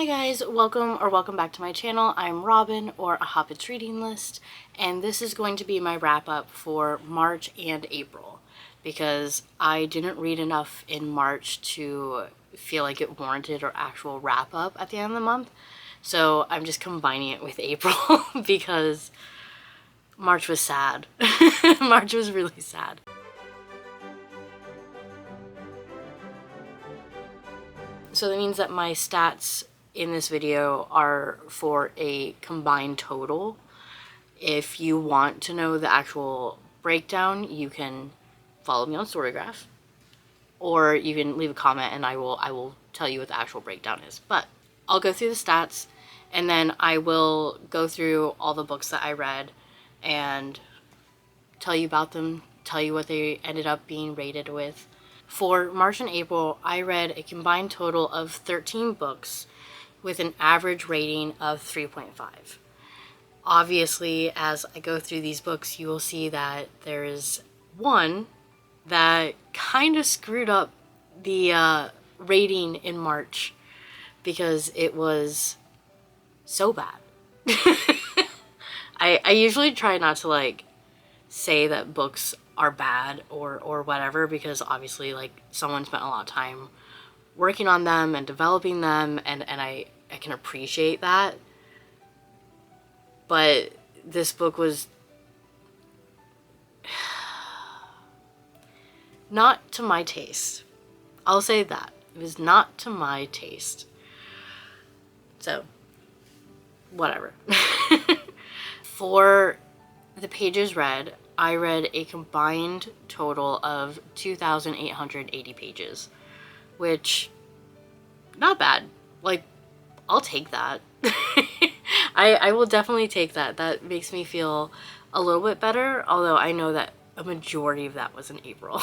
Hi guys, welcome back to my channel. I'm Robin, or A Hobbit's Reading List, and this is going to be my wrap up for March and April because I didn't read enough in March to feel like it warranted an actual wrap up at the end of the month. So I'm just combining it with April because March was sad. March was really sad. So that means that my stats in this video are for a combined total. If you want to know the actual breakdown, you can follow me on Storygraph, or you can leave a comment and I will tell you what the actual breakdown is. But I'll go through the stats and then I will go through all the books that I read and tell you about them, tell you what they ended up being rated with. For March and April, I read a combined total of 13 books with an average rating of 3.5. Obviously, as I go through these books, you will see that there is one that kind of screwed up the rating in March because it was so bad. I usually try not to like say that books are bad or whatever, because obviously like someone spent a lot of time working on them and developing them, and I can appreciate that. But this book was not to my taste. I'll say that. It was not to my taste. So, whatever. For the pages read, I read a combined total of 2,880 pages, which, not bad. Like, I'll take that. I will definitely take that. That makes me feel a little bit better, although I know that a majority of that was in April.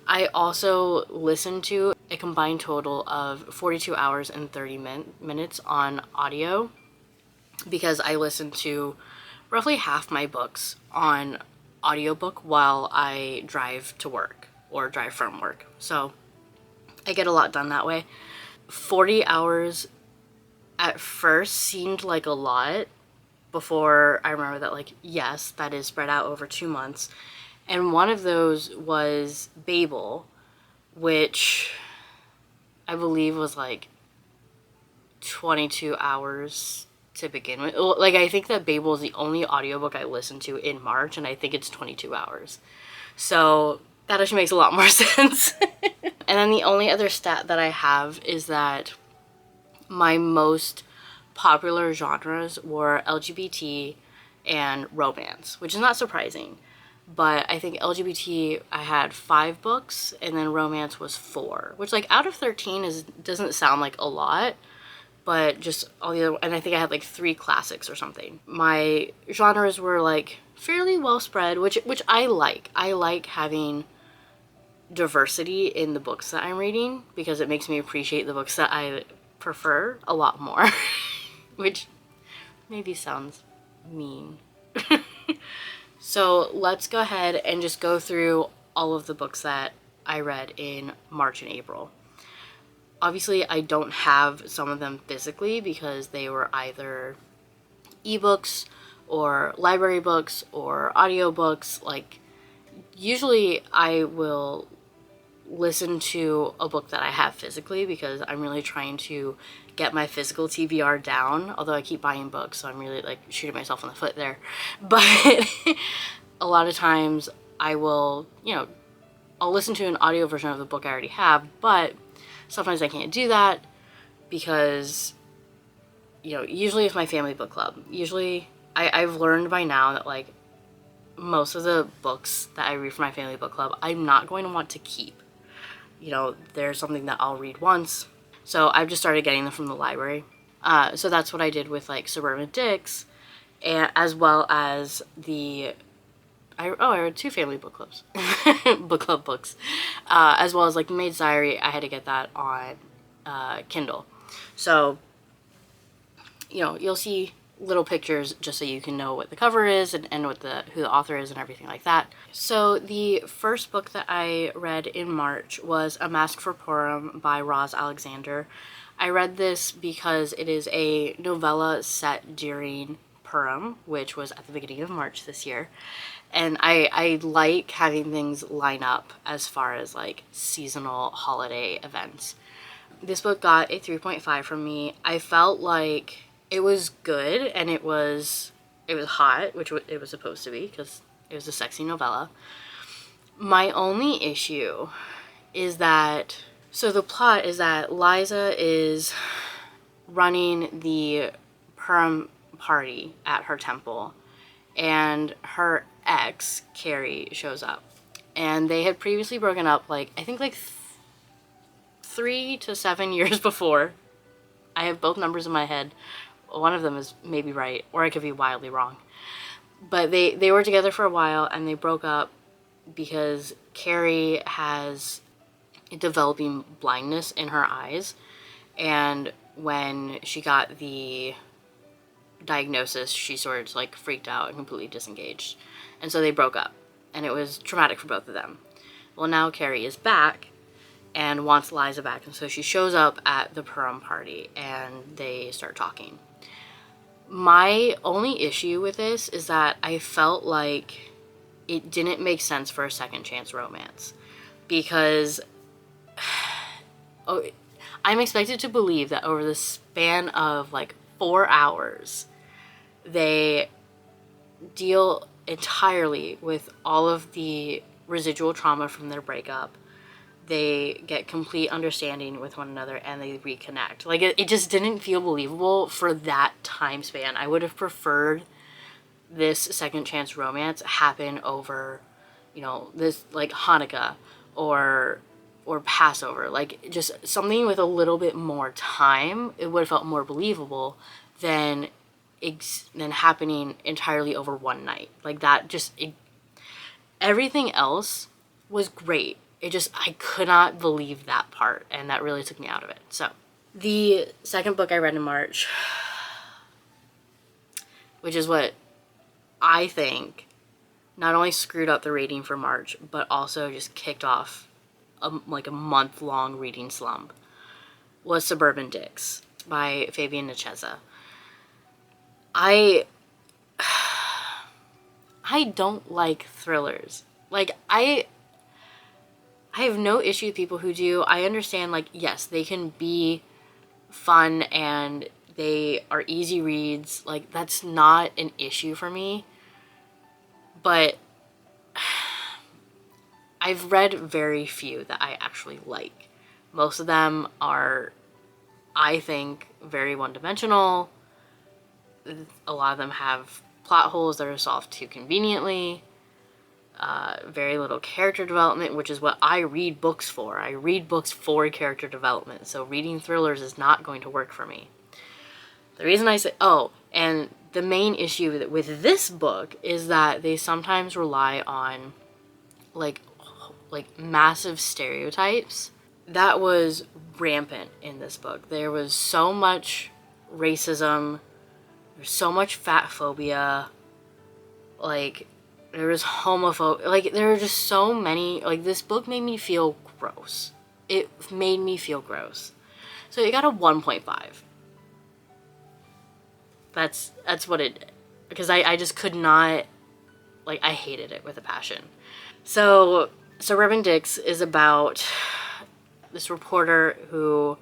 I also listened to a combined total of 42 hours and 30 minutes on audio, because I listened to roughly half my books on audiobook while I drive to work or drive from work. So I get a lot done that way. 40 hours at first seemed like a lot before I remember that, like, yes, that is spread out over 2 months. And one of those was Babel, which I believe was like 22 hours to begin with. Like, I think that Babel is the only audiobook I listened to in March, and I think it's 22 hours. So that actually makes a lot more sense. And then the only other stat that I have is that my most popular genres were LGBT and romance, which is not surprising. But I think LGBT, I had 5 books, and then romance was 4, which, like, out of 13 doesn't sound like a lot, but just all the other, and I think I had like 3 classics or something. My genres were like fairly well spread, which I like. I like having diversity in the books that I'm reading because it makes me appreciate the books that I prefer a lot more, which maybe sounds mean. So let's go ahead and just go through all of the books that I read in March and April. Obviously, I don't have some of them physically because they were either ebooks or library books or audiobooks. Like, usually I will listen to a book that I have physically because I'm really trying to get my physical TBR down, although I keep buying books, so I'm really like shooting myself in the foot there. But a lot of times I will, I'll listen to an audio version of the book I already have, but sometimes I can't do that because, usually it's my family book club. Usually I've learned by now that, like, most of the books that I read for my family book club, I'm not going to want to keep. There's something that I'll read once. So I've just started getting them from the library. So that's what I did with, like, Suburban Dicks, and as well as I read 2 family book clubs. Book club books. As well as, like, Maid's Diary. I had to get that on Kindle. So, you'll see little pictures just so you can know what the cover is and who the author is and everything like that. So the first book that I read in March was A Mask for Purim by Roz Alexander. I read this because it is a novella set during Purim, which was at the beginning of March this year. And I like having things line up as far as like seasonal holiday events. This book got a 3.5 from me. I felt like it was good, and it was hot, which it was supposed to be because it was a sexy novella. My only issue is that, so the plot is that Liza is running the Purim party at her temple, and her ex, Carrie, shows up. And they had previously broken up, like, I think like 3 to 7 years before. I have both numbers in my head. One of them is maybe right, or I could be wildly wrong. But they were together for a while, and they broke up because Carrie has developing blindness in her eyes. And when she got the diagnosis, she sort of like freaked out and completely disengaged. And so they broke up, and it was traumatic for both of them. Well, now Carrie is back and wants Liza back, and so she shows up at the Purim party, and they start talking. My only issue with this is that I felt like it didn't make sense for a second chance romance, because I'm expected to believe that over the span of like 4 hours, they deal entirely with all of the residual trauma from their breakup. They get complete understanding with one another, and they reconnect. Like, it just didn't feel believable for that time span. I would have preferred this second chance romance happen over, you know, this like Hanukkah or Passover. Like, just something with a little bit more time. It would have felt more believable than happening entirely over one night. Like, that just, everything else was great. It just, I could not believe that part, and that really took me out of it. So, the second book I read in March, which is what I think not only screwed up the rating for March, but also just kicked off a month-long reading slump, was Suburban Dicks by Fabian Nicieza. I don't like thrillers. Like, I have no issue with people who do. I understand, like, yes, they can be fun and they are easy reads. Like, that's not an issue for me. But I've read very few that I actually like. Most of them are, I think, very one-dimensional. A lot of them have plot holes that are solved too conveniently. Very little character development, which is what I read books for. I read books for character development, so reading thrillers is not going to work for me. The reason I say, and the main issue with this book is that they sometimes rely on like massive stereotypes. That was rampant in this book. There was so much racism, there's so much fat phobia, like, there was homophobia, like, there were just so many, like, this book made me feel gross. It made me feel gross. So it got a 1.5. That's what it did. Because I just could not, like, I hated it with a passion. So, Suburban Dicks is about this reporter who,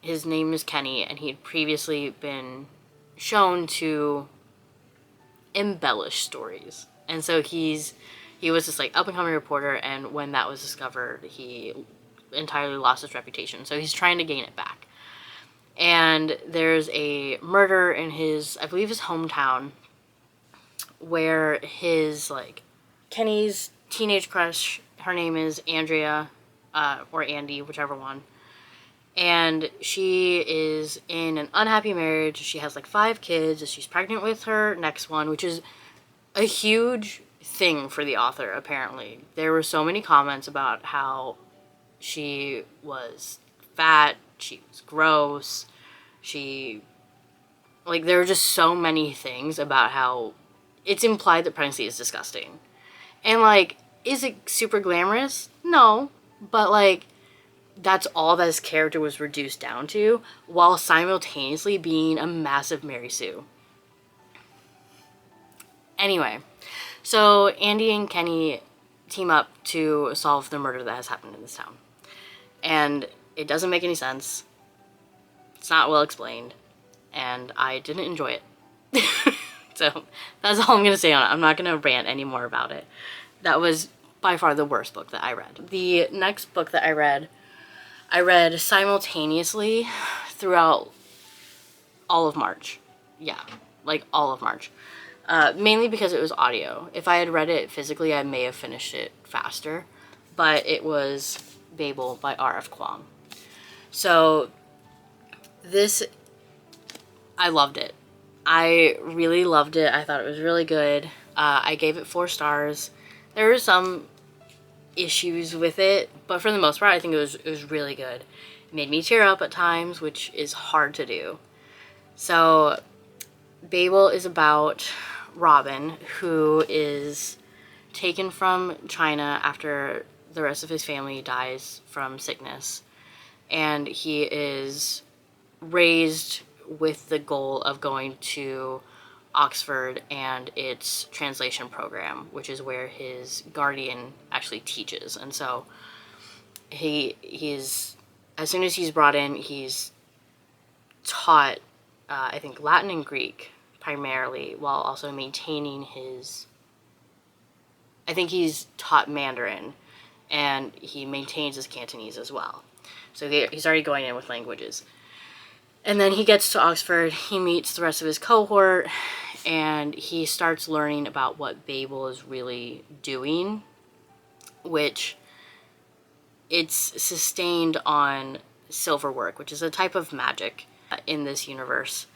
his name is Kenny, and he had previously been shown to embellish stories. And so he was this like up-and-coming reporter, and when that was discovered, he entirely lost his reputation. So he's trying to gain it back. And there's a murder in his, I believe his hometown, where his, like, Kenny's teenage crush, her name is Andrea, or Andy, whichever one. And she is in an unhappy marriage. She has like 5 kids. She's pregnant with her next one, which is a huge thing for the author, apparently. There were so many comments about how she was fat, she was gross, there were just so many things about how it's implied that pregnancy is disgusting. And, like, is it super glamorous? No. But, like, that's all that his character was reduced down to, while simultaneously being a massive Mary Sue. Anyway, so Andy and Kenny team up to solve the murder that has happened in this town. And it doesn't make any sense. It's not well explained. And I didn't enjoy it. So that's all I'm going to say on it. I'm not going to rant anymore about it. That was by far the worst book that I read. The next book that I read simultaneously throughout all of March. Yeah, like all of March. Mainly because it was audio. If I had read it physically, I may have finished it faster. But it was Babel by RF Kuang. So this, I loved it. I really loved it. I thought it was really good. I gave it 4 stars. There were some issues with it, but for the most part, I think it was really good. It made me tear up at times, which is hard to do. So Babel is about Robin, who is taken from China after the rest of his family dies from sickness, and he is raised with the goal of going to Oxford and its translation program, which is where his guardian actually teaches. And so he's, as soon as he's brought in, he's taught, I think, Latin and Greek primarily, while also maintaining his, I think he's taught Mandarin, and he maintains his Cantonese as well. So he's already going in with languages. And then he gets to Oxford, he meets the rest of his cohort, and he starts learning about what Babel is really doing, which it's sustained on silver work, which is a type of magic in this universe,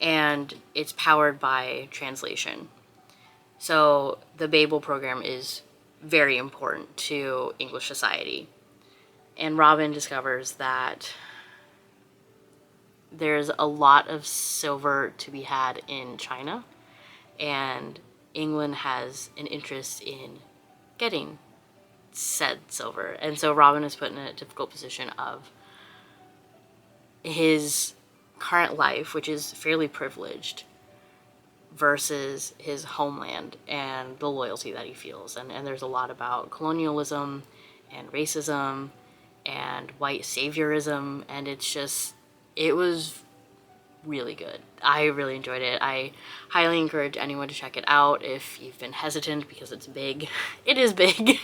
and it's powered by translation. So the Babel program is very important to English society. And Robin discovers that there's a lot of silver to be had in China, and England has an interest in getting said silver. And so Robin is put in a difficult position of his current life, which is fairly privileged, versus his homeland and the loyalty that he feels. And there's a lot about colonialism and racism and white saviorism, and it was really good. I really enjoyed it. I highly encourage anyone to check it out if you've been hesitant, because it's big. It is big,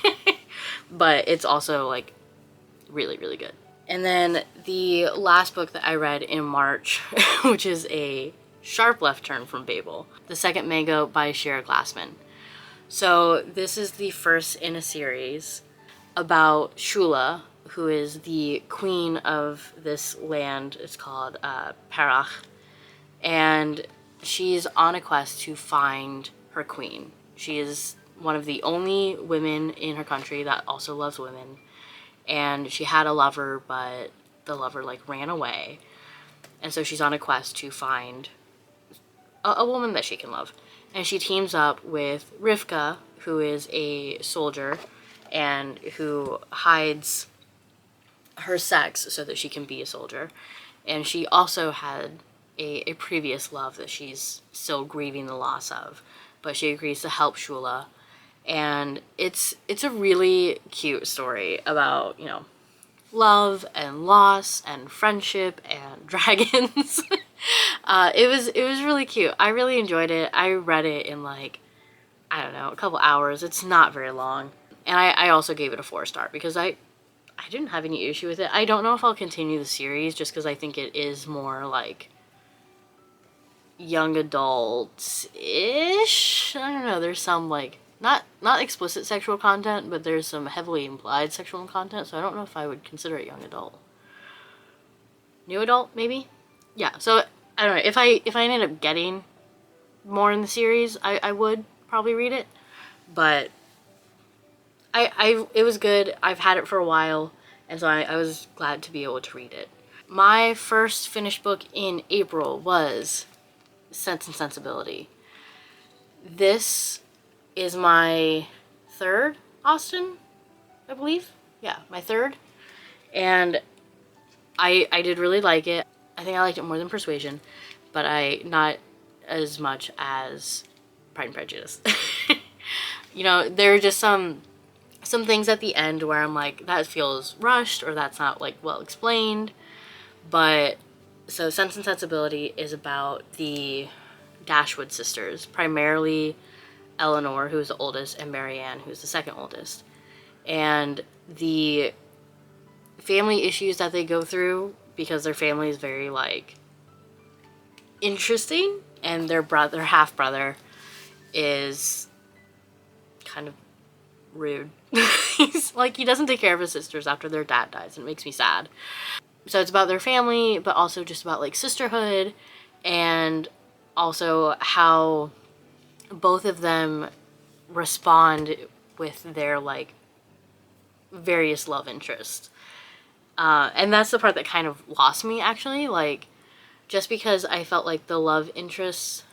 but it's also like really, really good. And then the last book that I read in March, which is a sharp left turn from Babel, The Second Mango by Shira Glassman. So this is the first in a series about Shula, who is the queen of this land. It's called Parach, and she's on a quest to find her queen. She is one of the only women in her country that also loves women, and she had a lover, but the lover like ran away, and so she's on a quest to find a woman that she can love. And she teams up with Rivka, who is a soldier and who hides her sex so that she can be a soldier. And she also had a previous love that she's still grieving the loss of, but she agrees to help Shula. And it's a really cute story about, you know, love and loss and friendship and dragons. It was really cute. I really enjoyed it. I read it in like, I don't know, a couple hours. It's not very long. And I also gave it a 4-star because I didn't have any issue with it. I don't know if I'll continue the series just because I think it is more like young adult-ish. I don't know. There's some like not explicit sexual content, but there's some heavily implied sexual content, so I don't know if I would consider it young adult. New adult, maybe? Yeah, so I don't know. If I ended up getting more in the series, I would probably read it. But it was good. I've had it for a while, and so I was glad to be able to read it. My first finished book in April was Sense and Sensibility. This is my third Austen, I believe. Yeah, my third. And I did really like it. I think I liked it more than Persuasion, but not as much as Pride and Prejudice. You know, there are just some things at the end where I'm like, that feels rushed, or that's not like well explained. But so Sense and Sensibility is about the Dashwood sisters, primarily Eleanor, who's the oldest, and Marianne, who's the second oldest. And the family issues that they go through, because their family is very like interesting, and their half brother is kind of rude. He's like, he doesn't take care of his sisters after their dad dies, and it makes me sad. So it's about their family, but also just about like sisterhood, and also how both of them respond with their like various love interests. And that's the part that kind of lost me, actually. Like, just because I felt like the love interests,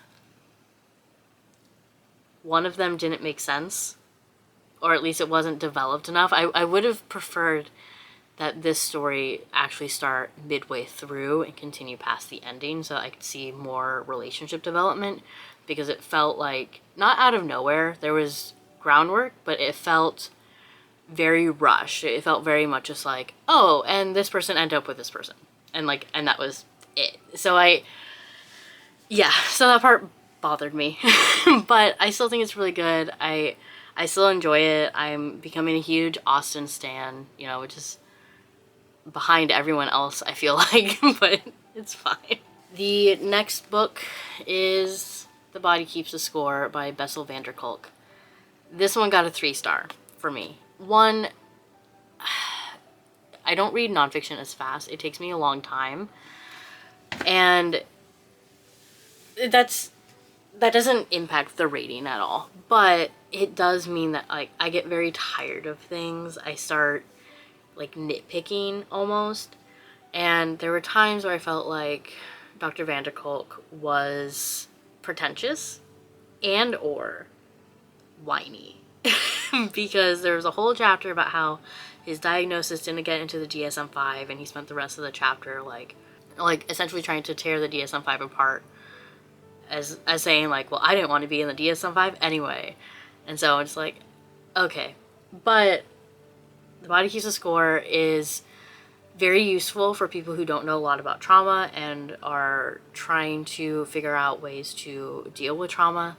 one of them didn't make sense, or at least it wasn't developed enough. I would have preferred that this story actually start midway through and continue past the ending, so I could see more relationship development, because it felt like, not out of nowhere, there was groundwork, but it felt very rushed. It felt very much just like, oh, and this person ended up with this person, and like, and that was it. So so that part bothered me. But I still think it's really good. I still enjoy it. I'm becoming a huge Austen stan, you know, which is behind everyone else, I feel like, but it's fine. The next book is The Body Keeps the Score by Bessel van der Kolk. This one got a 3-star for me. One, I don't read nonfiction as fast. It takes me a long time. And that doesn't impact the rating at all. But it does mean that like I get very tired of things. I start like nitpicking almost. And there were times where I felt like Dr. van der Kolk was pretentious and or whiny. Because there was a whole chapter about how his diagnosis didn't get into the DSM-5, and he spent the rest of the chapter like essentially trying to tear the DSM-5 apart, as saying like, well, I didn't want to be in the DSM-5 anyway. And so it's like, okay. But The Body Keeps the Score is very useful for people who don't know a lot about trauma and are trying to figure out ways to deal with trauma.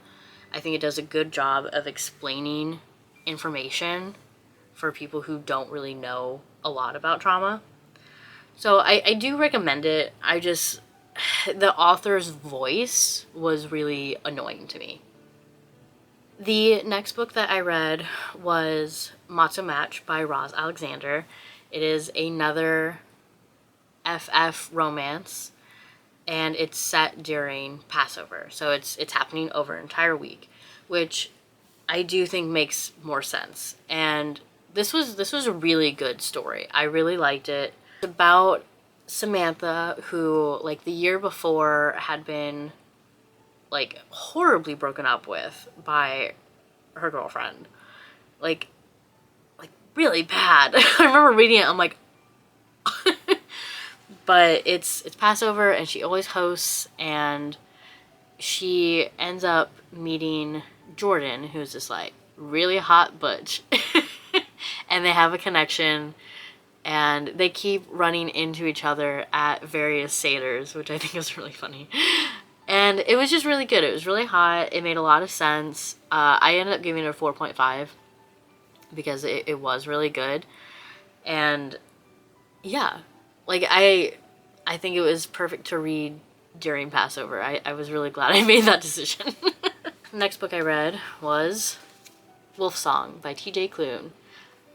I think it does a good job of explaining information for people who don't really know a lot about trauma. So I do recommend it. The author's voice was really annoying to me. The next book that I read was Matzo Match by Roz Alexander. It is another FF romance, and it's set during Passover. So it's happening over an entire week, which I do think makes more sense. And this was a really good story. I really liked it. It's about Samantha, who like the year before had been like horribly broken up with by her girlfriend. Like really bad. I remember reading it, I'm like but it's Passover, and she always hosts, and she ends up meeting Jordan, who's this like really hot butch. And they have a connection, and they keep running into each other at various Seders, which I think is really funny. And it was just really good. It was really hot. It made a lot of sense. I ended up giving it a 4.5 because it was really good. And yeah, like I think it was perfect to read during Passover. I was really glad I made that decision. The next book I read was Wolfsong by TJ Klune.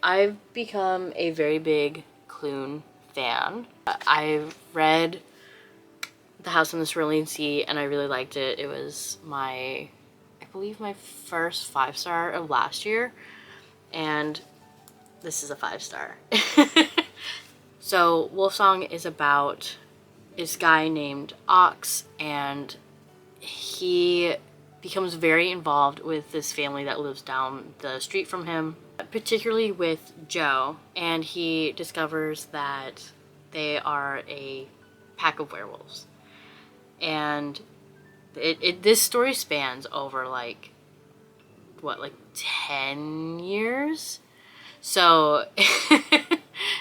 I've become a very big Klune fan. I've read The House on the Cerulean Sea, and I really liked it. It was I believe my first 5-star of last year, and this is a 5-star. So Wolfsong is about this guy named Ox, and he becomes very involved with this family that lives down the street from him. particularly with Joe, and he discovers that they are a pack of werewolves. And this story spans over like 10 years? So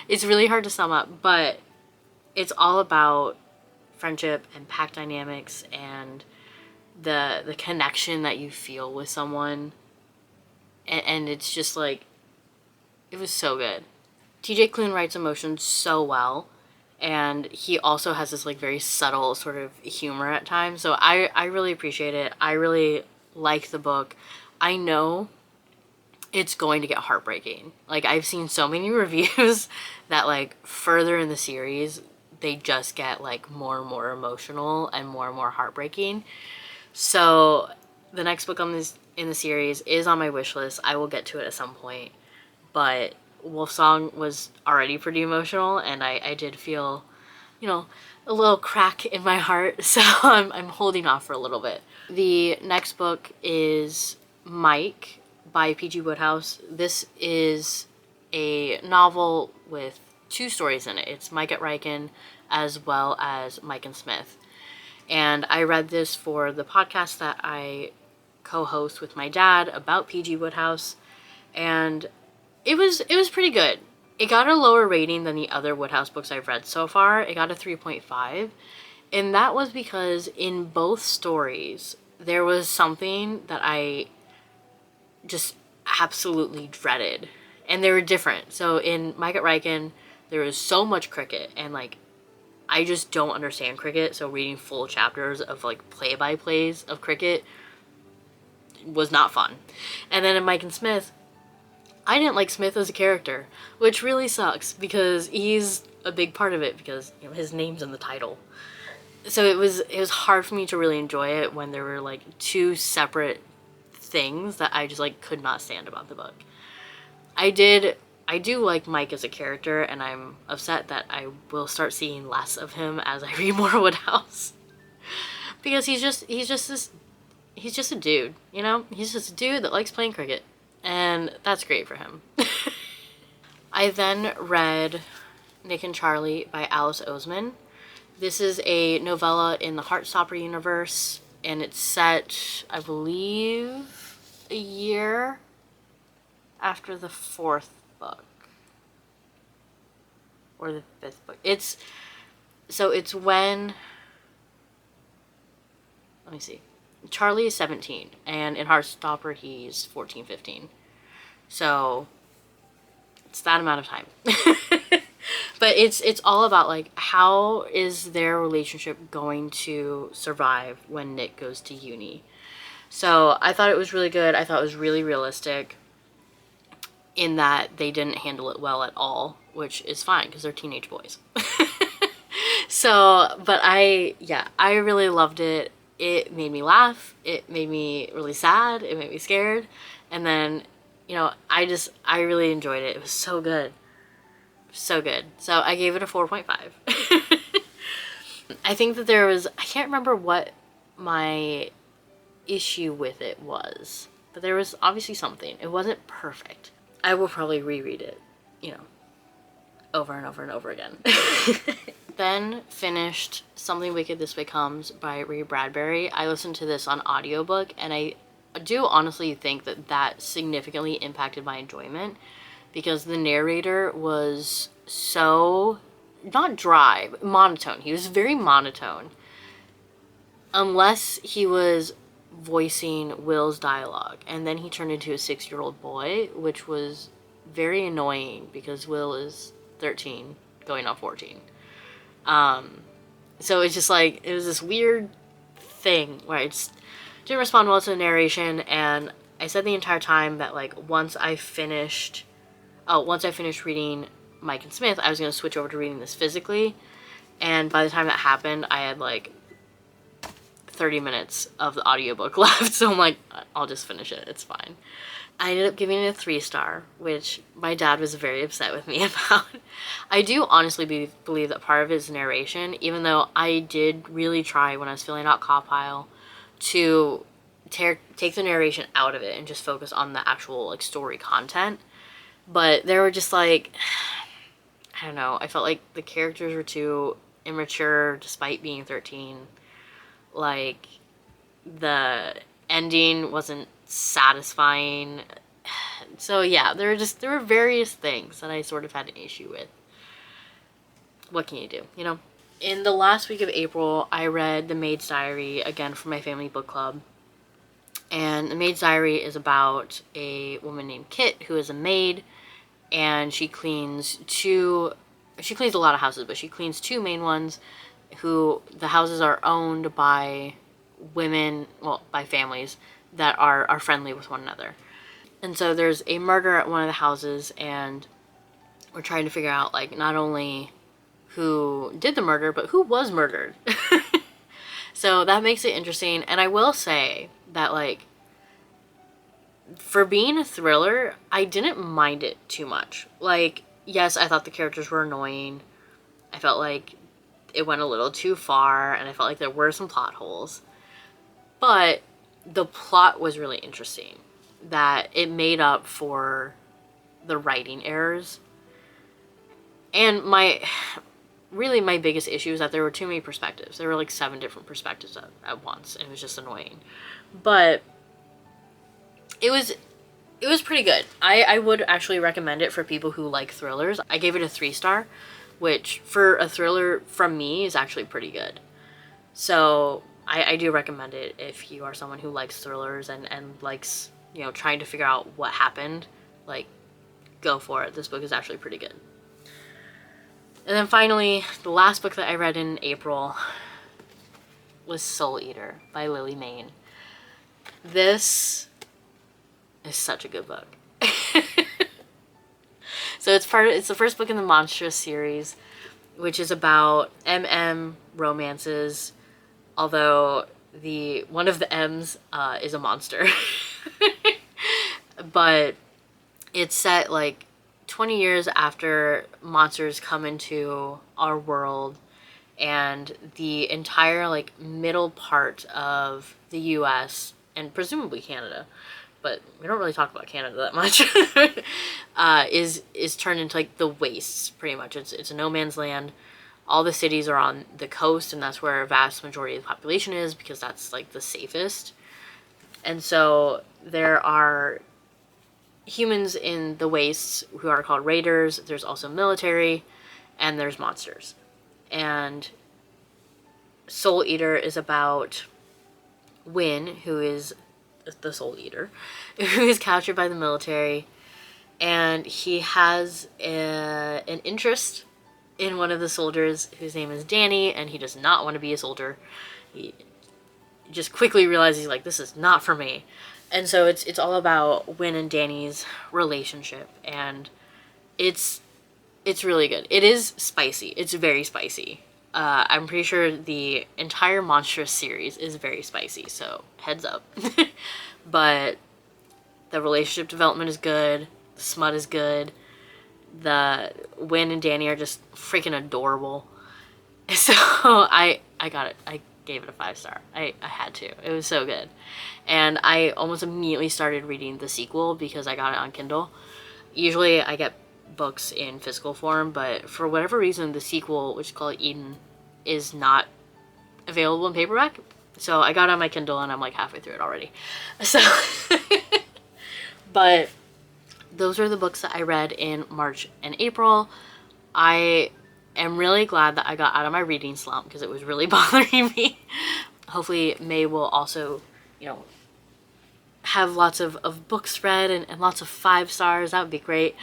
it's really hard to sum up, but it's all about friendship and pack dynamics and the connection that you feel with someone. And it's just like, it was so good. TJ Klune writes emotions so well, and he also has this like very subtle sort of humor at times. So I really appreciate it. I really like the book. I know it's going to get heartbreaking. Like, I've seen so many reviews that like further in the series, they just get like more and more emotional and more heartbreaking. So the next book on this in the series is on my wish list. I will get to it at some point, but Wolfsong was already pretty emotional, and I did feel, you know, a little crack in my heart, so I'm holding off for a little bit. The next book is Mike by PG Wodehouse. This is a novel with 2 stories in it. It's Mike at Riken as well as Mike and Smith. And I read this for the podcast that I co-host with my dad about PG Wodehouse, and it was pretty good. It got a lower rating than the other Wodehouse books I've read so far. It got a 3.5, and that was because in both stories there was something that I just absolutely dreaded, and they were different. So in Mike at Riken, there was so much cricket, and like, I just don't understand cricket, so reading full chapters of like play-by-plays of cricket was not fun. And then in Mike and Smith, I didn't like Smith as a character, which really sucks because he's a big part of it because, you know, his name's in the title. So it was hard for me to really enjoy it when there were like 2 separate things that I just like could not stand about the book. I do like Mike as a character, and I'm upset that I will start seeing less of him as I read more Wodehouse. Because he's just a dude, you know? He's just a dude that likes playing cricket, and that's great for him. I then read Nick and Charlie by Alice Oseman. This is a novella in the Heartstopper universe, and it's set, I believe, a year after the 4th book. Or the 5th book. It's when, let me see. Charlie is 17, and in Heartstopper he's 14, 15. So it's that amount of time. But it's all about like, how is their relationship going to survive when Nick goes to uni. So I thought it was really good. I thought it was really realistic in that they didn't handle it well at all, which is fine because they're teenage boys. So, but I really loved it. It made me laugh. It made me really sad. It made me scared. And then, you know, I really enjoyed it. It was so good. So good. So I gave it a 4.5. I think that I can't remember what my issue with it was, but there was obviously something. It wasn't perfect. I will probably reread it, you know, over and over and over again. Then finished Something Wicked This Way Comes by Ray Bradbury. I listened to this on audiobook, and I do honestly think that significantly impacted my enjoyment because the narrator was so, not dry, but monotone. He was very monotone. Unless he was voicing Will's dialogue, and then he turned into a 6-year-old boy, which was very annoying because Will is 13 going on 14. So it's just like, it was this weird thing where I just didn't respond well to the narration, and I said the entire time that like once I finished reading Mike and Smith, I was going to switch over to reading this physically, and by the time that happened, I had like 30 minutes of the audiobook left, so I'm like, I'll just finish it, it's fine. I ended up giving it a 3-star, which my dad was very upset with me about. I do honestly believe that part of it is narration, even though I did really try when I was filling out Copile to take the narration out of it and just focus on the actual like story content. But there were just like, I don't know, I felt like the characters were too immature despite being 13. Like, the ending wasn't satisfying. So yeah, there were various things that I sort of had an issue with. What can you do, you know? In the last week of April, I read The Maid's Diary again for my family book club. And The Maid's Diary is about a woman named Kit who is a maid, and she cleans a lot of houses, but she cleans two main ones who the houses are owned by women, well, by families that are friendly with one another. And so there's a murder at one of the houses, and we're trying to figure out, like, not only who did the murder, but who was murdered. So that makes it interesting. And I will say that, like, for being a thriller, I didn't mind it too much. Like, yes, I thought the characters were annoying. I felt like it went a little too far, and I felt like there were some plot holes. But the plot was really interesting. That it made up for the writing errors. And my biggest issue is that there were too many perspectives. There were like 7 different perspectives at once, and it was just annoying. But it was pretty good. I would actually recommend it for people who like thrillers. I gave it a 3-star, which for a thriller from me is actually pretty good. So I do recommend it if you are someone who likes thrillers and likes, you know, trying to figure out what happened. Like, go for it. This book is actually pretty good. And then finally, the last book that I read in April was Soul Eater by Lily Mayne. This is such a good book. So it's the first book in the Monstrous series, which is about romances, although one of the M's is a monster. But it's set like 20 years after monsters come into our world, and the entire like middle part of the US and presumably Canada, but we don't really talk about Canada that much, is turned into like the wastes, pretty much. It's a no man's land. All the cities are on the coast, and that's where a vast majority of the population is, because that's like the safest. And so there are humans in the wastes who are called raiders. There's also military, and there's monsters. And Soul Eater is about Wynn, who is the Soul Eater, who is captured by the military, and he has an interest in one of the soldiers whose name is Danny, and he does not want to be a soldier. He just quickly realizes, he's like, this is not for me. And so it's all about Wynn and Danny's relationship, and it's really good. It is spicy. It's very spicy. I'm pretty sure the entire Monstrous series is very spicy, so heads up. But the relationship development is good. The smut is good. The Wynn and Danny are just freaking adorable. So I got it. I gave it a 5-star. I had to. It was so good. And I almost immediately started reading the sequel because I got it on Kindle. Usually I get books in physical form, but for whatever reason the sequel, which is called Eden, is not available in paperback. So I got it on my Kindle, and I'm like halfway through it already. So but those are the books that I read in March and April. I am really glad that I got out of my reading slump, because it was really bothering me. Hopefully May will also, you know, have lots of books read and lots of 5 stars. That would be great.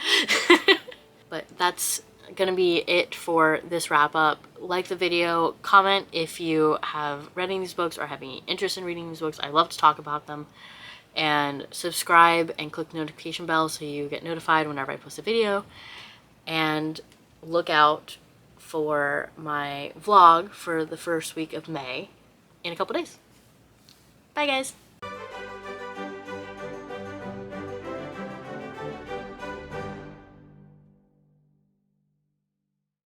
But that's gonna be it for this wrap up. Like the video, comment if you have read any of these books or have any interest in reading these books. I love to talk about them. And subscribe and click the notification bell so you get notified whenever I post a video. And look out for my vlog for the first week of May in a couple days. Bye guys!